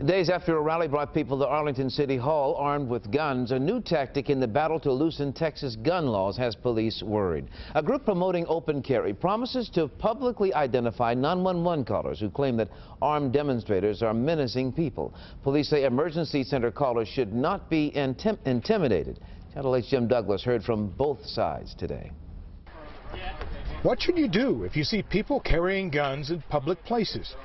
Days after a rally brought people to Arlington City Hall armed with guns, a new tactic in the battle to loosen Texas gun laws has police worried. A group promoting open carry promises to publicly identify 911 callers who claim that armed demonstrators are menacing people. Police say emergency center callers should not be intimidated. Channel 8's Jim Douglas heard from both sides today. What should you do if you see people carrying guns in public places?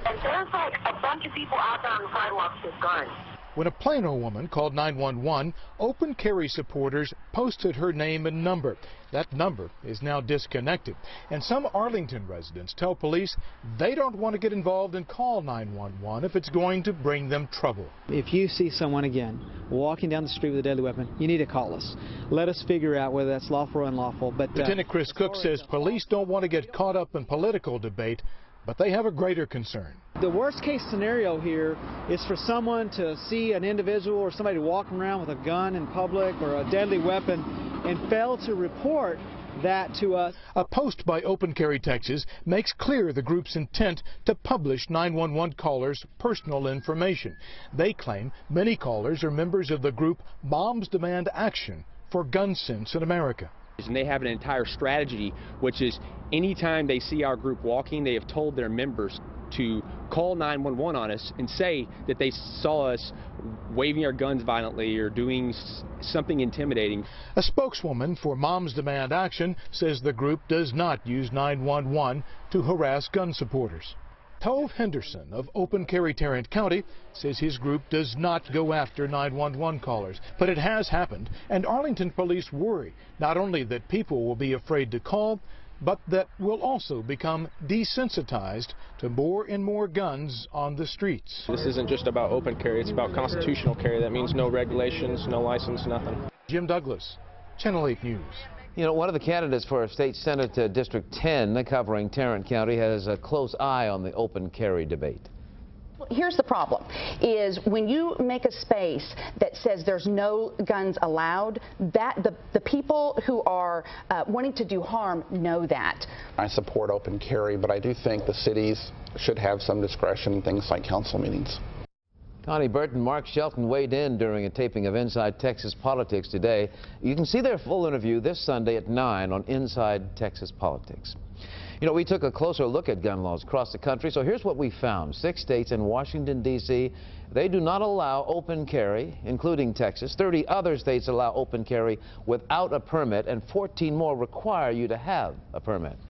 And there's like a bunch of people out there on the sidewalks with guns. When a Plano woman called 911, open carry supporters posted her name and number. That number is now disconnected. And some Arlington residents tell police they don't want to get involved and call 911 if it's going to bring them trouble. If you see someone again walking down the street with a deadly weapon, you need to call us. Let us figure out whether that's lawful or unlawful. But Lieutenant Chris Cook says police don't want to get caught up in political debate, but they have a greater concern. The worst case scenario here is for someone to see an individual or somebody walking around with a gun in public or a deadly weapon and fail to report that to us. A post by Open Carry Texas makes clear the group's intent to publish 911 callers' personal information. They claim many callers are members of the group Moms Demand Action for Gun Sense in America. And they have an entire strategy, which is anytime they see our group walking, they have told their members to call 911 on us and say that they saw us waving our guns violently or doing something intimidating. A spokeswoman for Moms Demand Action says the group does not use 911 to harass gun supporters. Tove Henderson of Open Carry Tarrant County says his group does not go after 911 callers, but it has happened, and Arlington police worry not only that people will be afraid to call, but that will also become desensitized to more and more guns on the streets. This isn't just about open carry, it's about constitutional carry. That means no regulations, no license, nothing. Jim Douglas, Channel 8 News. You know, one of the candidates for State Senate District 10 covering Tarrant County has a close eye on the open carry debate. Here's the problem, is when you make a space that says there's no guns allowed, that the people who are wanting to do harm know that. I support open carry, but I do think the cities should have some discretion in things like council meetings. Connie Burton, Mark Shelton weighed in during a taping of Inside Texas Politics today. You can see their full interview this Sunday at 9 on Inside Texas Politics. You know, we took a closer look at gun laws across the country, so here's what we found. 6 states and Washington, D.C., they do not allow open carry, including Texas. 30 other states allow open carry without a permit, and 14 more require you to have a permit.